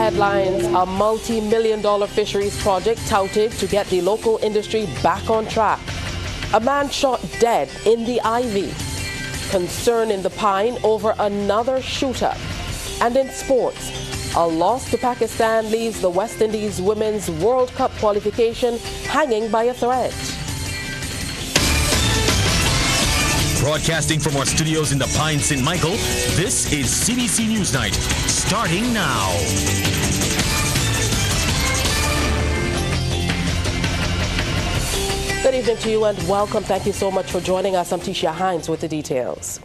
headlines, a multi-million-dollar fisheries project touted to get the local industry back on track. A man shot dead in the Ivy. Concern in the Pine over another shooter. And in sports, a loss to Pakistan leaves the West Indies Women's World Cup qualification hanging by a thread. Broadcasting from our studios in the Pine St. Michael, this is CBC NewsNight, starting now. Good evening to you and welcome. Thank you so much for joining us. I'm Tisha Hines with the details.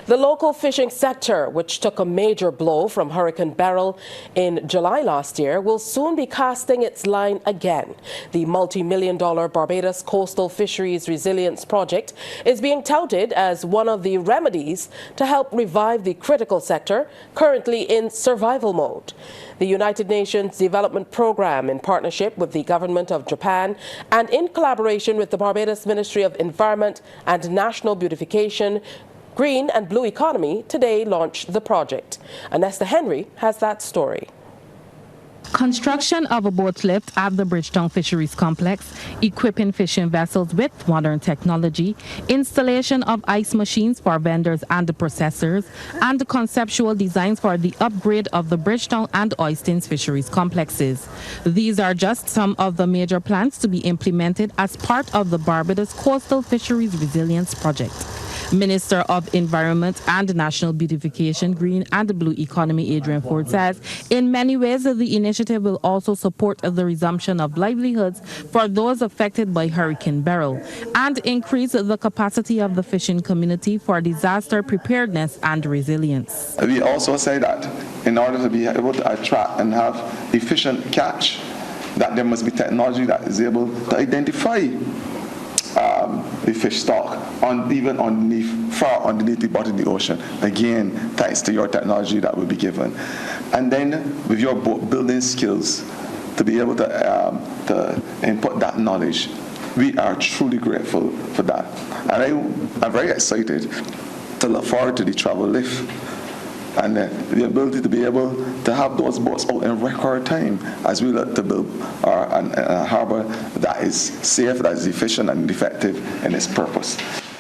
The local fishing sector, which took a major blow from Hurricane Beryl in July last year, will soon be casting its line again. The multi-million-dollar Barbados Coastal Fisheries Resilience Project is being touted as one of the remedies to help revive the critical sector, currently in survival mode. The United Nations Development Programme, in partnership with the Government of Japan and in collaboration with the Barbados Ministry of Environment and National Beautification, Green and Blue Economy, today launched the project. Anesta Henry has that story. Construction of a boat lift at the Bridgetown Fisheries Complex, equipping fishing vessels with modern technology, installation of ice machines for vendors and processors, and conceptual designs for the upgrade of the Bridgetown and Oistins Fisheries Complexes. These are just some of the major plans to be implemented as part of the Barbados Coastal Fisheries Resilience Project. Minister of Environment and National Beautification, Green and Blue Economy Adrian Ford says, in many ways, the initiative will also support the resumption of livelihoods for those affected by Hurricane Beryl and increase the capacity of the fishing community for disaster preparedness and resilience. We also say that in order to be able to attract and have efficient catch, that there must be technology that is able to identify the fish stock even far underneath the bottom of the ocean. Again, thanks to your technology that will be given. And then with your boat building skills, to be able to input that knowledge. We are truly grateful for that. And I'm very excited to look forward to the travel lift and the ability to be able to have those boats out in record time as we look to build a harbour that is safe, that is efficient and effective in its purpose.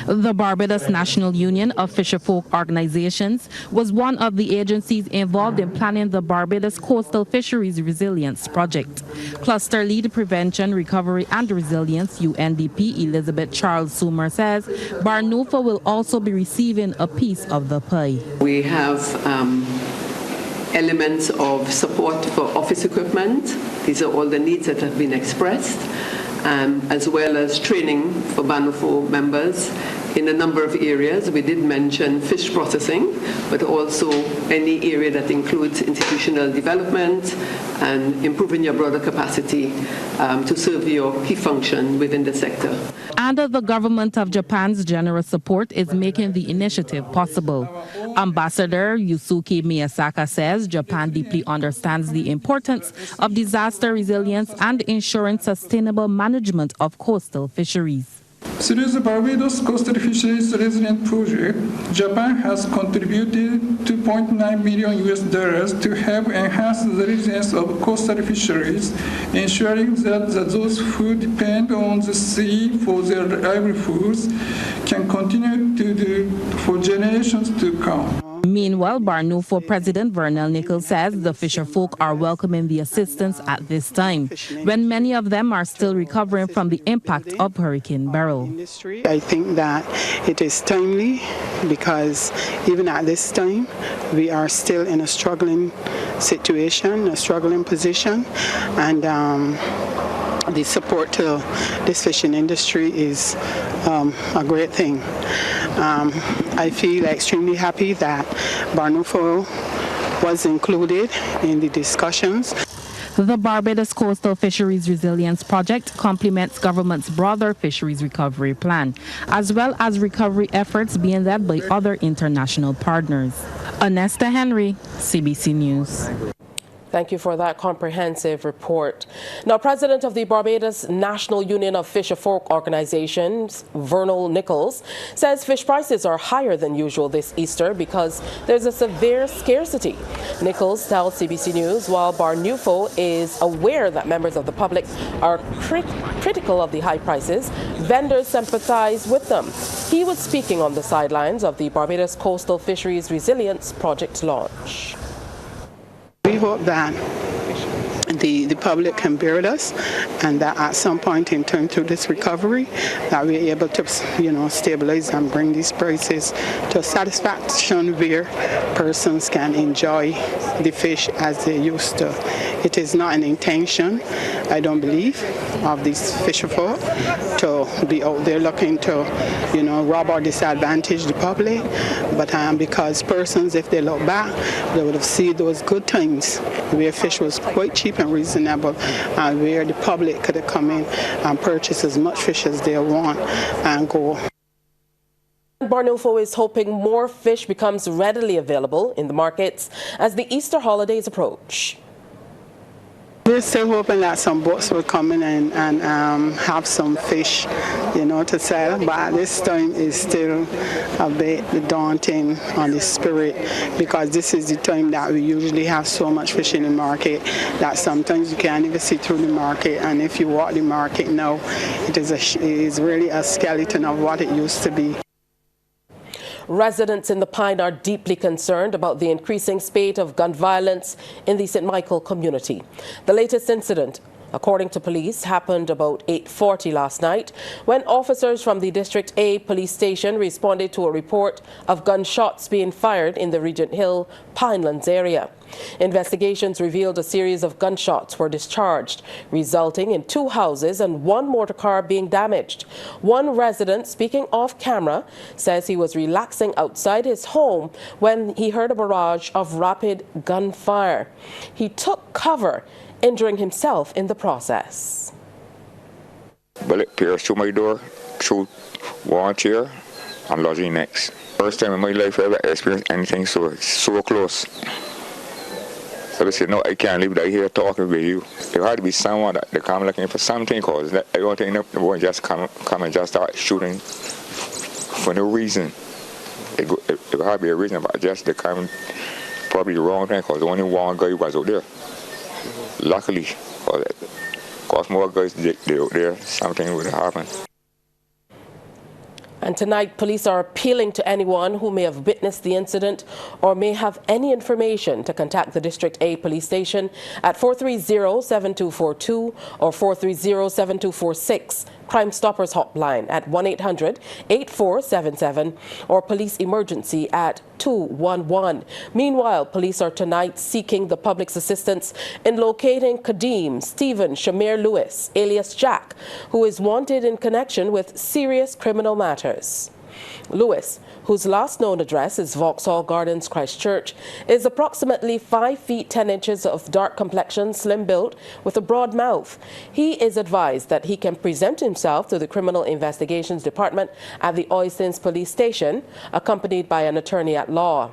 The Barbados National Union of Fisherfolk Organizations was one of the agencies involved in planning the Barbados Coastal Fisheries Resilience Project. Cluster Lead Prevention, Recovery and Resilience, UNDP, Elizabeth Charles Sumer says Barnufa will also be receiving a piece of the pie. We have elements of support for office equipment. These are all the needs that have been expressed, as well as training for Barnufa members in a number of areas. We did mention fish processing, but also any area that includes institutional development and improving your broader capacity to serve your key function within the sector. And the government of Japan's generous support is making the initiative possible. Ambassador Yusuke Miyasaka says Japan deeply understands the importance of disaster resilience and ensuring sustainable management of coastal fisheries. Through the Barbados Coastal Fisheries Resilience Project, Japan has contributed $2.9 million to help enhance the resilience of coastal fisheries, ensuring that those who depend on the sea for their livelihoods can continue to do for generations to come. Meanwhile, Barnufa President Vernell Nichols says the fisherfolk are welcoming the assistance at this time, when many of them are still recovering from the impact of Hurricane Beryl. I think that it is timely because even at this time, we are still in a struggling situation, a struggling position, and the support to this fishing industry is a great thing. I feel extremely happy that Barnufa was included in the discussions. The Barbados Coastal Fisheries Resilience Project complements government's broader fisheries recovery plan, as well as recovery efforts being led by other international partners. Anesta Henry, CBC News. Thank you for that comprehensive report. Now, President of the Barbados National Union of Fisherfolk Organizations, Vernal Nichols, says fish prices are higher than usual this Easter because there's a severe scarcity. Nichols tells CBC News while Barnufo is aware that members of the public are critical of the high prices, vendors sympathize with them. He was speaking on the sidelines of the Barbados Coastal Fisheries Resilience Project launch. We hope that the public can bear with us, and that at some point in time through this recovery, that we're able to, stabilize and bring these prices to satisfaction where persons can enjoy the fish as they used to. It is not an intention, I don't believe, of these fisherfolk to be out there looking to, rob or disadvantage the public, but because persons, if they look back, they would have seen those good times where fish was quite cheap and reasonable, and where the public could have come in and purchase as much fish as they want and go. Barnufo is hoping more fish becomes readily available in the markets as the Easter holidays approach. We're still hoping that some boats will come in and have some fish, to sell. But at this time, it's still a bit daunting on the spirit, because this is the time that we usually have so much fish in the market that sometimes you can't even see through the market. And if you walk the market now, it is really a skeleton of what it used to be. Residents in the Pine are deeply concerned about the increasing spate of gun violence in the St. Michael community. The latest incident, according to police, happened about 8:40 last night when officers from the District A police station responded to a report of gunshots being fired in the Regent Hill Pinelands area. Investigations revealed a series of gunshots were discharged, resulting in 2 houses and 1 motor car being damaged. One resident, speaking off camera, says he was relaxing outside his home when he heard a barrage of rapid gunfire. He took cover, injuring himself in the process. Bullet pierced through my door, through one chair, and lodging next. First time in my life I ever experienced anything so close. So they said, no, I can't leave that here talking with you. There had to be someone that they come looking for something, because I don't think they won't just come and just start shooting for no reason. It had to be a reason, but just they come probably the wrong thing, because only one guy was out there. Luckily, because more guys they out there, something would happen. And tonight, police are appealing to anyone who may have witnessed the incident or may have any information to contact the District A police station at 430-7242 or 430-7246, Crime Stoppers Hotline at 1-800-8477 or Police Emergency at 211. Meanwhile, police are tonight seeking the public's assistance in locating Kadeem Stephen Shamir Lewis, alias Jack, who is wanted in connection with serious criminal matters. Lewis, whose last known address is Vauxhall Gardens, Christchurch, is approximately 5 feet 10 inches of dark complexion, slim built, with a broad mouth. He is advised that he can present himself to the Criminal Investigations Department at the Oistins Police Station, accompanied by an attorney at law.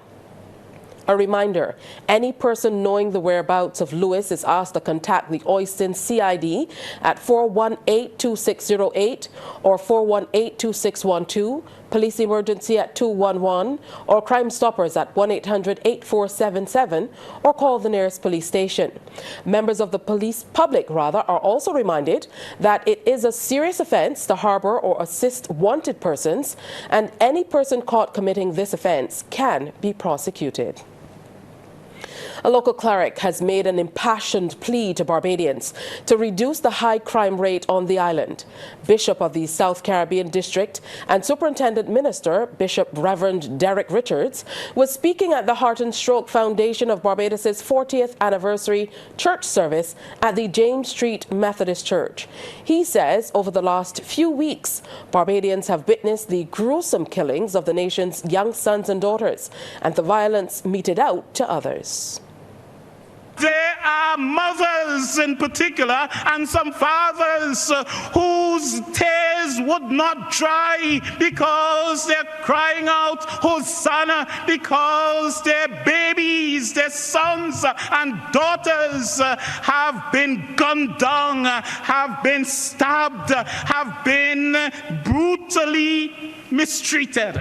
A reminder, any person knowing the whereabouts of Lewis is asked to contact the Oistins CID at 418-2608 or 418-2612, Police Emergency at 211, or Crime Stoppers at 1-800-8477, or call the nearest police station. Members of the public are also reminded that it is a serious offense to harbor or assist wanted persons, and any person caught committing this offense can be prosecuted. A local cleric has made an impassioned plea to Barbadians to reduce the high crime rate on the island. Bishop of the South Caribbean District and Superintendent Minister, Bishop Reverend Derek Richards, was speaking at the Heart and Stroke Foundation of Barbados' 40th anniversary church service at the James Street Methodist Church. He says over the last few weeks, Barbadians have witnessed the gruesome killings of the nation's young sons and daughters, and the violence meted out to others. There are mothers in particular and some fathers whose tears would not dry because they're crying out, Hosanna, because their babies, their sons and daughters have been gunned down, have been stabbed, have been brutally mistreated.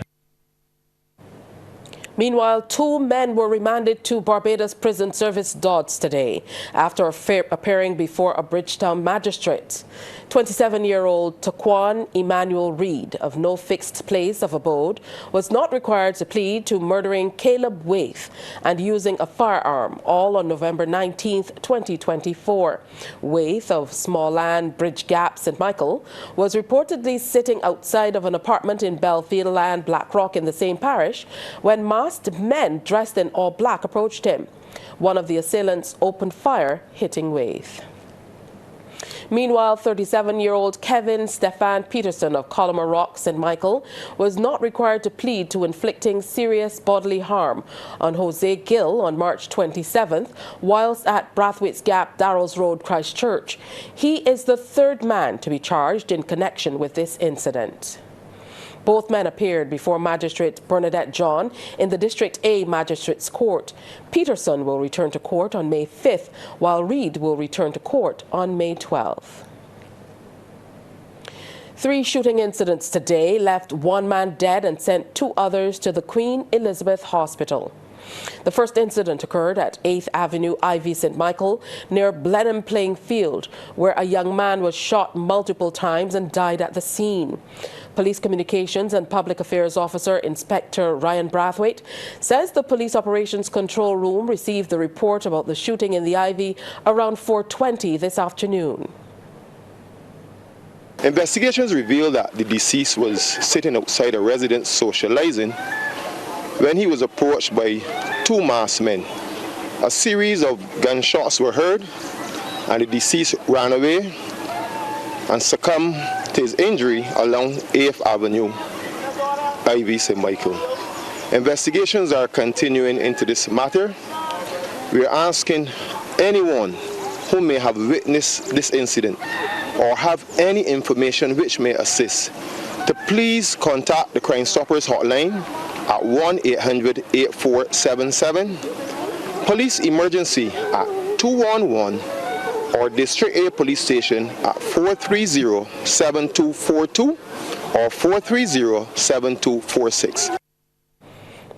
Meanwhile, 2 men were remanded to Barbados Prison Service Dodds today after appearing before a Bridgetown magistrate. 27-year-old Taquan Emmanuel Reed, of no fixed place of abode, was not required to plead to murdering Caleb Waith and using a firearm, all on November 19, 2024. Waith, of Smallland Bridge Gap, St. Michael, was reportedly sitting outside of an apartment in Belfield Land, Blackrock, in the same parish, when masked men dressed in all black approached him. One of the assailants opened fire, hitting Waith. Meanwhile, 37-year-old Kevin Stefan Peterson of Colomar Rock, St. Michael, was not required to plead to inflicting serious bodily harm on Jose Gill on March 27th, whilst at Brathwaite's Gap, Darrells Road, Christchurch. He is the 3rd man to be charged in connection with this incident. Both men appeared before Magistrate Bernadette John in the District A Magistrates Court. Peterson will return to court on May 5th, while Reed will return to court on May 12th. 3 shooting incidents today left 1 man dead and sent 2 others to the Queen Elizabeth Hospital. The first incident occurred at 8th Avenue, Ivy, St. Michael, near Blenheim Playing Field, where a young man was shot multiple times and died at the scene. Police Communications and Public Affairs Officer Inspector Ryan Brathwaite says the Police Operations Control Room received the report about the shooting in the Ivy around 4:20 this afternoon. Investigations reveal that the deceased was sitting outside a residence socializing when he was approached by 2 masked men. A series of gunshots were heard and the deceased ran away and succumbed to his injury along 8th Avenue, Ivy, St. Michael. Investigations are continuing into this matter. We are asking anyone who may have witnessed this incident or have any information which may assist to please contact the Crime Stoppers hotline at 1-800-8477, Police Emergency at 211, or District A Police Station at 430-7242 or 430-7246.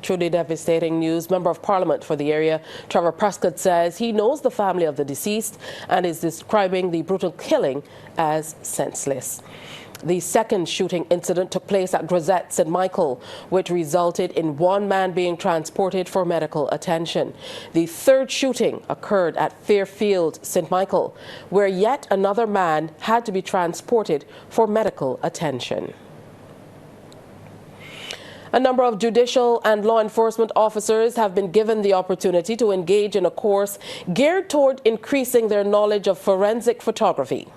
Truly devastating news. Member of Parliament for the area, Trevor Prescott, says he knows the family of the deceased and is describing the brutal killing as senseless. The second shooting incident took place at Grisette, St. Michael, which resulted in 1 man being transported for medical attention. The third shooting occurred at Fairfield, St. Michael, where yet another man had to be transported for medical attention. A number of judicial and law enforcement officers have been given the opportunity to engage in a course geared toward increasing their knowledge of forensic photography.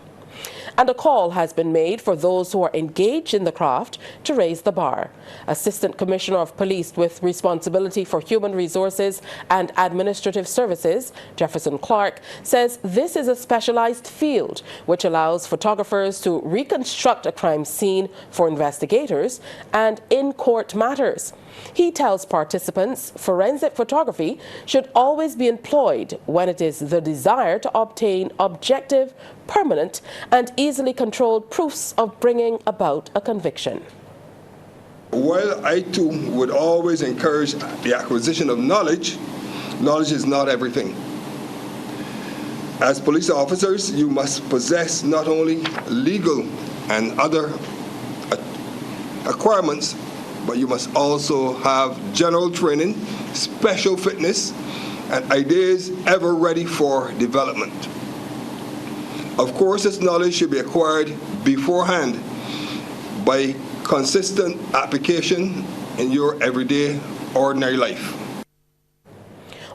And a call has been made for those who are engaged in the craft to raise the bar. Assistant Commissioner of Police with responsibility for human resources and administrative services, Jefferson Clark, says this is a specialized field which allows photographers to reconstruct a crime scene for investigators and in court matters. He tells participants forensic photography should always be employed when it is the desire to obtain objective, permanent, and easily controlled proofs of bringing about a conviction. While I too would always encourage the acquisition of knowledge, knowledge is not everything. As police officers, you must possess not only legal and other acquirements, but you must also have general training, special fitness, and ideas ever ready for development. Of course, this knowledge should be acquired beforehand by consistent application in your everyday, ordinary life.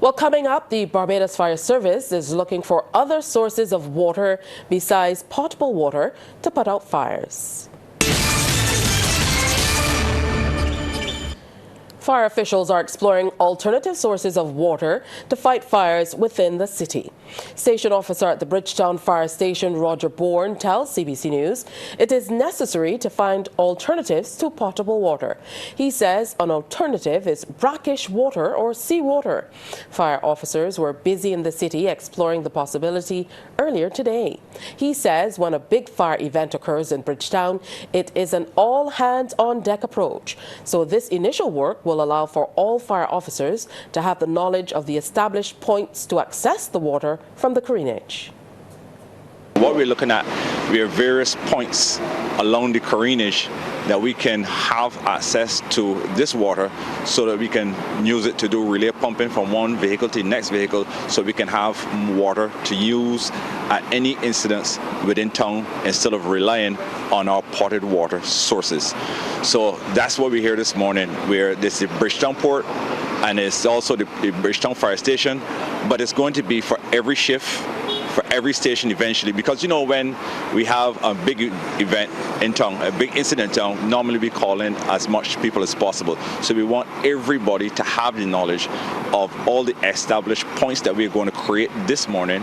Well, coming up, the Barbados Fire Service is looking for other sources of water besides potable water to put out fires. Fire officials are exploring alternative sources of water to fight fires within the city. Station officer at the Bridgetown Fire Station, Roger Bourne, tells CBC News it is necessary to find alternatives to potable water. He says an alternative is brackish water or seawater. Fire officers were busy in the city exploring the possibility earlier today. He says when a big fire event occurs in Bridgetown, it is an all-hands-on-deck approach. So this initial work will allow for all fire officers to have the knowledge of the established points to access the water from the careenage. What we're looking at, we have various points along the careenage that we can have access to this water so that we can use it to do relay pumping from one vehicle to the next vehicle, so we can have water to use at any incidents within town instead of relying on our potted water sources. So that's what we're here this morning. This is the Bridgetown Port and it's also the Bridgetown Fire Station, but it's going to be for every shift, for every station eventually, because you know when we have a big event in town, a big incident in town, normally we call in as much people as possible. So we want everybody to have the knowledge of all the established points that we're going to create this morning,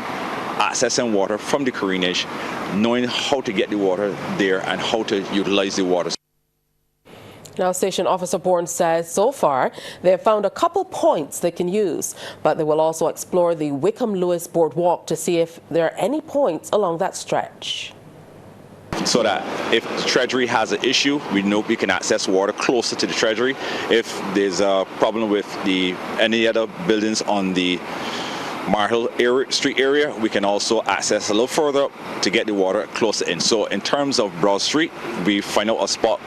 accessing water from the careenage, knowing how to get the water there and how to utilize the water. Now, Station Officer Bourne says so far they have found a couple points they can use, but they will also explore the Wickham-Lewis Boardwalk to see if there are any points along that stretch. So that if the Treasury has an issue, we know we can access water closer to the Treasury. If there's a problem with any other buildings on the Marhill Street area, we can also access a little further up to get the water closer in. So in terms of Broad Street, we find out a spot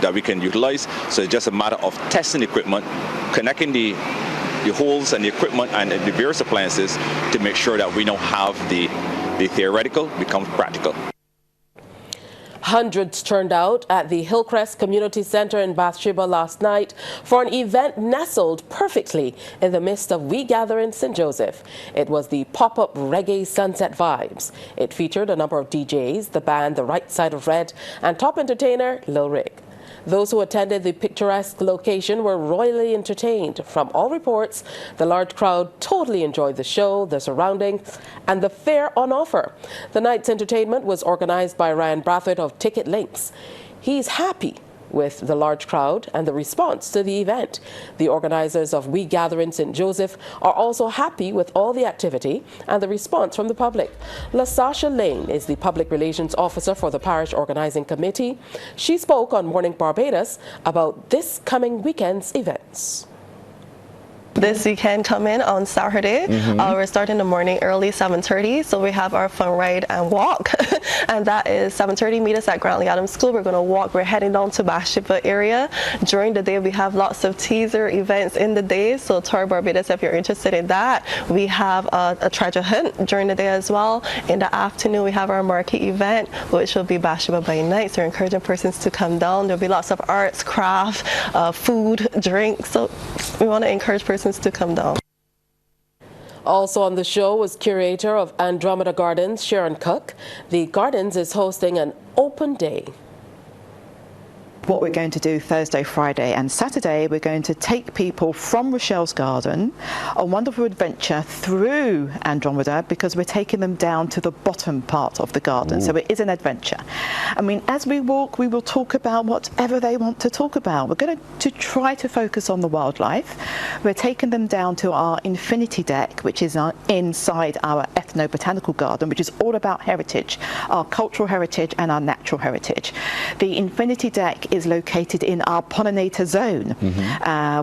that we can utilize. So it's just a matter of testing the equipment, connecting the holes and the equipment and the various appliances to make sure that we now have the theoretical becomes practical. Hundreds turned out at the Hillcrest Community Center in Bathsheba last night for an event nestled perfectly in the midst of We Gather in St. Joseph. It was the pop-up reggae sunset vibes. It featured a number of DJs, the band The Right Side of Red, and top entertainer Lil Rig. Those who attended the picturesque location were royally entertained. From all reports, the large crowd totally enjoyed the show, the surroundings, and the fare on offer. The night's entertainment was organized by Ryan Brathwaite of Ticket Links. He's happy with the large crowd and the response to the event. The organizers of We Gather in St. Joseph are also happy with all the activity and the response from the public. LaSasha Lane is the Public Relations Officer for the Parish Organizing Committee. She spoke on Morning Barbados about this coming weekend's events. This weekend coming on Saturday. We're starting the morning early, 7:30. So we have our fun ride and walk. And that is 7:30, meet us at Grantley Adams School. We're going to walk. We're heading down to Bathsheba area. During the day, we have lots of teaser events in the day. So Tour Barbados, if you're interested in that. We have a treasure hunt during the day as well. In the afternoon, we have our market event, which will be Bathsheba by night. So we're encouraging persons to come down. There'll be lots of arts, craft, food, drinks. So we want to encourage persons to come down. Also on the show was curator of Andromeda Gardens, Sharon Cook. The Gardens is hosting an open day. What we're going to do Thursday, Friday and Saturday, we're going to take people from Rochelle's Garden, a wonderful adventure through Andromeda, because we're taking them down to the bottom part of the garden. So it is an adventure. I mean, as we walk, we will talk about whatever they want to talk about. We're going to try to focus on the wildlife. We're taking them down to our infinity deck, which is inside our ethno-botanical garden, which is all about heritage, our cultural heritage and our natural heritage. The infinity deck is located in our pollinator zone,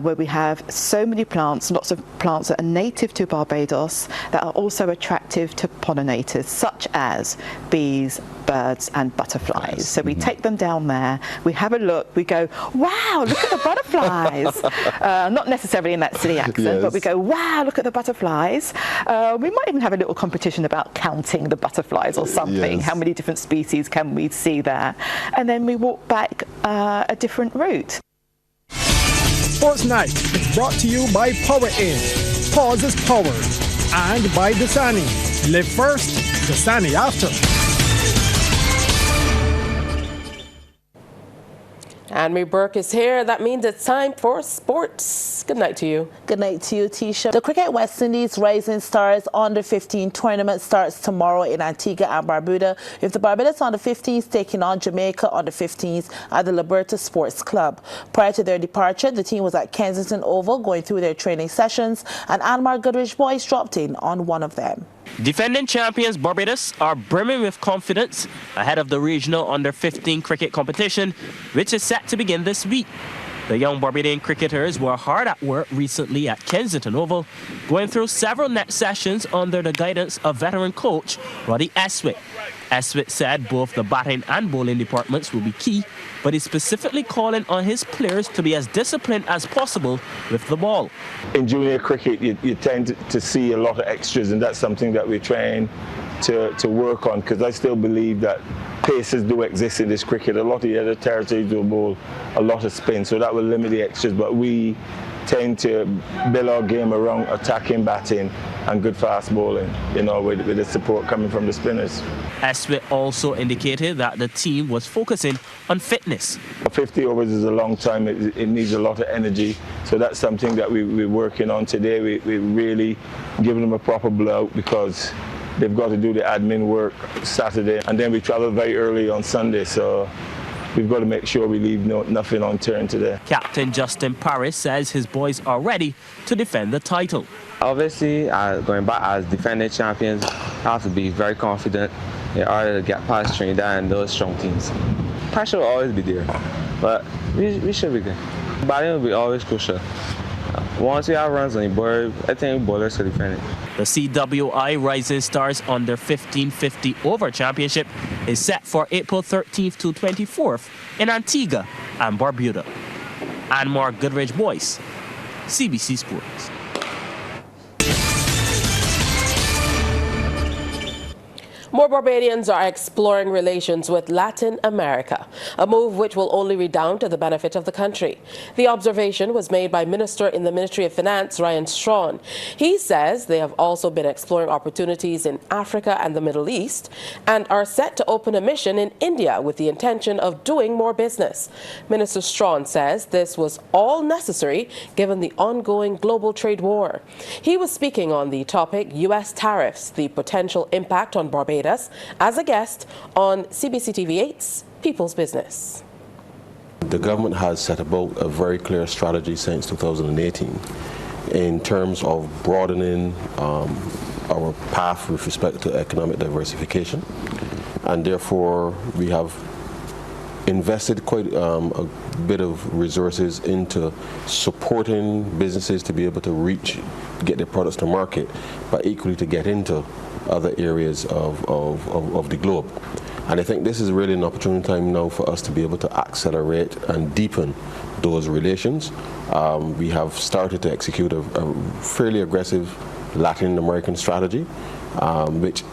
where we have so many plants, lots of plants that are native to Barbados that are also attractive to pollinators, such as bees, birds and butterflies. So we take them down there, we have a look, we go, wow, look at the butterflies. Not necessarily in that silly accent, but we go, wow, look at the butterflies. We might even have a little competition about counting the butterflies or something. How many different species can we see there? And then we walk back a different route. Sports Night is brought to you by Power In. Pause is power. And by Dasani. Live first, Dasani after. Anne-Marie Burke is here. That means it's time for sports. Good night to you. Good night to you, Tisha. The Cricket West Indies Rising Stars Under-15 tournament starts tomorrow in Antigua and Barbuda, with the Barbados Under-15s taking on Jamaica Under-15s at the Liberta Sports Club. Prior to their departure, the team was at Kensington Oval going through their training sessions, and Anmar Goodrich boys dropped in on one of them. Defending champions Barbados are brimming with confidence ahead of the regional Under-15 cricket competition, which is set to begin this week. The young Barbadian cricketers were hard at work recently at Kensington Oval, going through several net sessions under the guidance of veteran coach Roddy Eswick. Eswick said both the batting and bowling departments will be key, but he's specifically calling on his players to be as disciplined as possible with the ball. In junior cricket, you tend to see a lot of extras, and that's something that we're trying to work on, because I still believe that paces do exist in this cricket. A lot of the other territories will bowl a lot of spin, so that will limit the extras, but we tend to build our game around attacking, batting, and good fast bowling, you know, with the support coming from the spinners. Eswick also indicated that the team was focusing on fitness. 50 overs is a long time. It needs a lot of energy, so that's something that we're working on today. We're really giving them a proper blowout, because they've got to do the admin work Saturday, and then we travel very early on Sunday, so we've got to make sure we leave nothing unturned today. Captain Justin Paris says his boys are ready to defend the title. Obviously, going back as defending champions, I have to be very confident in order to get past Trinidad and those strong teams. Pressure will always be there, but we should be good. Batting will be always crucial. Once we have runs on the board, I think bowlers can defend it. The CWI Rising Stars Under-15 50 Over Championship is set for April 13th to 24th in Antigua and Barbuda. Anmar Goodrich Boyce, CBC Sports. More Barbadians are exploring relations with Latin America, a move which will only redound to the benefit of the country. The observation was made by Minister in the Ministry of Finance, Ryan Strawn. He says they have also been exploring opportunities in Africa and the Middle East and are set to open a mission in India with the intention of doing more business. Minister Strawn says this was all necessary given the ongoing global trade war. He was speaking on the topic U.S. tariffs, the potential impact on Barbados, as a guest on CBC TV8's People's Business. The government has set about a very clear strategy since 2018 in terms of broadening our path with respect to economic diversification, and therefore we have invested quite a bit of resources into supporting businesses to be able to get their products to market, but equally to get into other areas of the globe. And I think this is really an opportune time now for us to be able to accelerate and deepen those relations. We have started to execute a fairly aggressive Latin American strategy, which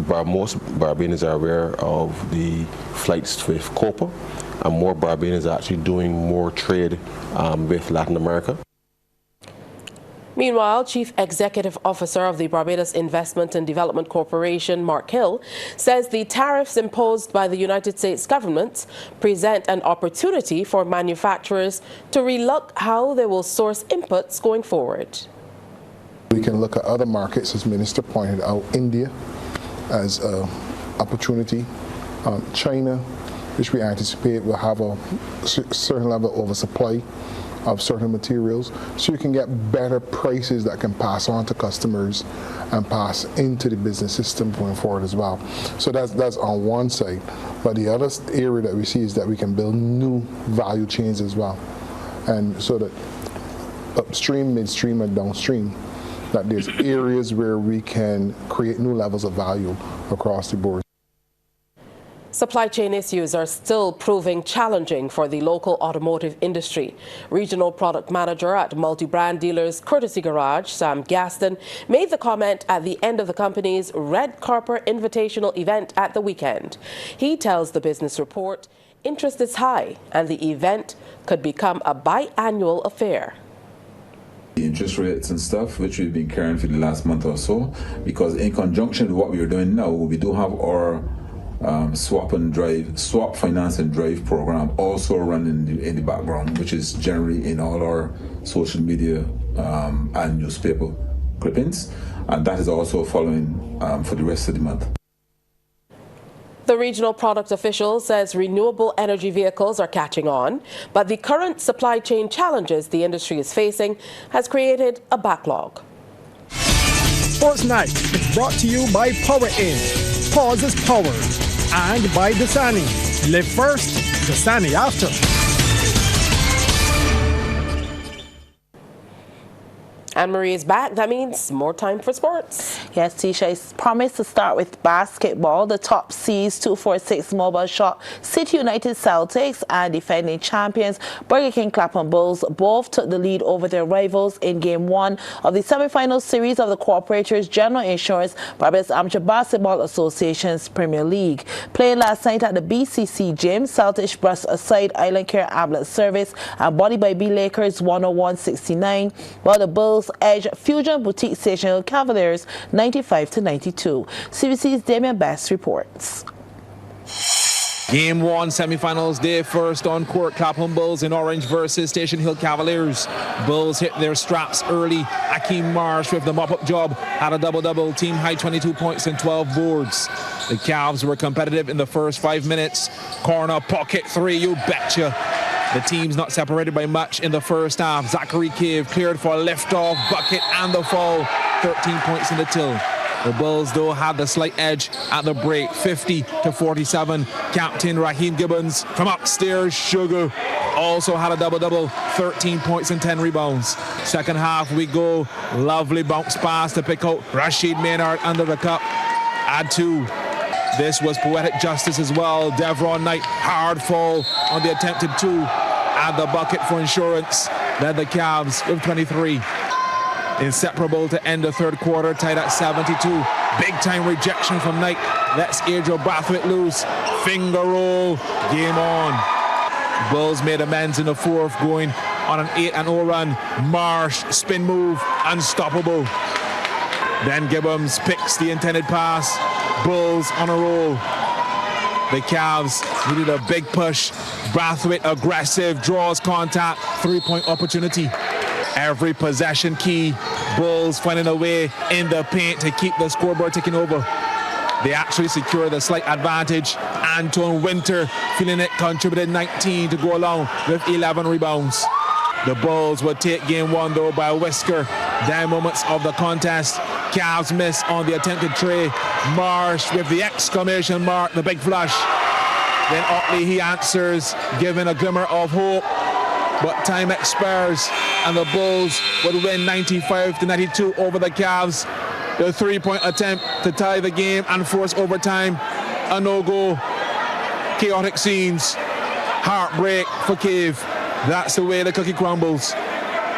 most Barbadians are aware of the flights with Copa, and more Barbadians are actually doing more trade with Latin America. Meanwhile, Chief Executive Officer of the Barbados Investment and Development Corporation, Mark Hill, says the tariffs imposed by the United States government present an opportunity for manufacturers to relook how they will source inputs going forward. We can look at other markets, as Minister pointed out, India as an opportunity, China, which we anticipate will have a certain level of oversupply of certain materials, so you can get better prices that can pass on to customers and pass into the business system going forward as well. So that's on one side. But the other area that we see is that we can build new value chains as well. And so that upstream, midstream, and downstream, that there's areas where we can create new levels of value across the board. Supply chain issues are still proving challenging for the local automotive industry. Regional Product Manager at multi-brand dealers Courtesy Garage, Sam Gaston, made the comment at the end of the company's Red Carpet Invitational event at the weekend. He tells the Business Report interest is high and the event could become a biannual affair. Interest rates and stuff, which we've been carrying for the last month or so, because in conjunction with what we are doing now, we do have our swap finance and drive program also run in the background, which is generally in all our social media and newspaper clippings, and that is also following for the rest of the month. The regional product official says renewable energy vehicles are catching on, but the current supply chain challenges the industry is facing has created a backlog. Sports Night is brought to you by Power In. Pause is power. And by Dasani. Live first, Dasani after. Anne-Marie is back. That means more time for sports. Yes, Tisha is promised to start with basketball. The top seeds 246 Mobile Shot City United Celtics and defending champions Burger King Clapham Bulls both took the lead over their rivals in Game 1 of the semi-final series of the Corporators General Insurance Barbados Amateur Basketball Association's Premier League. Playing last night at the BCC Gym, Celtics brushed aside Island Care Ambulance Service and Body by B Lakers 101-69, while the Bulls edge Fusion Boutique Station Hill Cavaliers 95-92. CBC's Damian Best reports. Game 1 semi-finals day, first on court, Clapham Bulls in orange versus Station Hill Cavaliers. Bulls hit their straps early. Akeem Marsh with the mop-up job had a double-double, team high 22 points and 12 boards. The Cavs were competitive in the first 5 minutes. Corner pocket three, you betcha. The team's not separated by much in the first half. Zachary Cave cleared for a lift-off, bucket and the foul. 13 points in the till. The Bulls, though, had the slight edge at the break, 50-47. Captain Raheem Gibbons from upstairs, Sugar, also had a double-double, 13 points and 10 rebounds. Second half we go. Lovely bounce pass to pick out Rashid Maynard under the cup. Add two. This was poetic justice as well. Devron Knight, hard fall on the attempted two. Add the bucket for insurance. Led the Cavs with 23. Inseparable to end the third quarter, tied at 72. Big time rejection from Knight. Lets Adriel Brathwaite loose. Finger roll. Game on. Bulls made amends in the fourth, going on an 8-0 run. Marsh, spin move, unstoppable. Then Gibbons picks the intended pass. Bulls on a roll. The Cavs needed a big push. Brathwaite aggressive, draws contact, three-point opportunity. Every possession key. Bulls finding a way in the paint to keep the scoreboard ticking over. They actually secure the slight advantage. Anton Winter feeling it, contributed 19 to go along with 11 rebounds. The Bulls would take game 1 though by a whisker. Down moments of the contest. Cavs miss on the attempted tray. Marsh with the exclamation mark, the big flush. Then Otley, he answers, giving a glimmer of hope. But time expires and the Bulls would win 95-92 over the Cavs. The three-point attempt to tie the game and force overtime. A no-go. Chaotic scenes. Heartbreak for Cave. That's the way the cookie crumbles.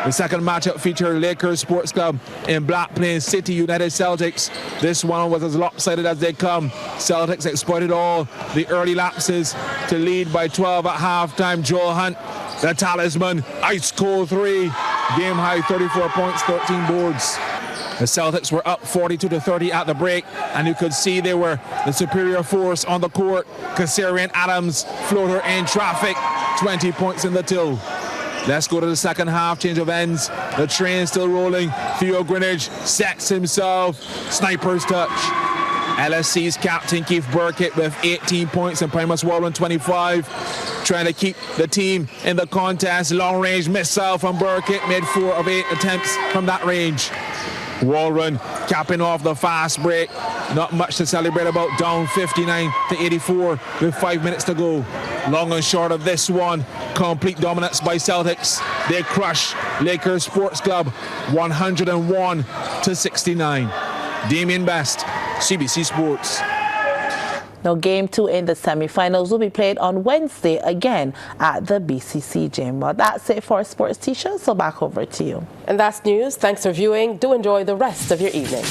The second matchup featured Lakers Sports Club in Black Plains City United Celtics. This one was as lopsided as they come. Celtics exploited all the early lapses to lead by 12 at halftime. Joel Hunt, the talisman, ice cold three. Game high 34 points, 13 boards. The Celtics were up 42-30 at the break, and you could see they were the superior force on the court. Kasarian Adams, floater in traffic, 20 points in the till. Let's go to the second half, change of ends. The train still rolling. Theo Greenwich sets himself. Sniper's touch. LSC's captain Keith Burkett with 18 points and Primus Wallen 25. Trying to keep the team in the contest. Long range missile from Burkett. Made 4 of 8 attempts from that range. Walren capping off the fast break. Not much to celebrate about. Down 59-84 with 5 minutes to go. Long and short of this one, complete dominance by Celtics. They crush Lakers Sports Club 101-69. Damien Best, CBC Sports. Now, Game 2 in the semi-finals will be played on Wednesday again at the BCC Gym. Well, that's it for Sports T-Shirt, so back over to you. And that's news. Thanks for viewing. Do enjoy the rest of your evening.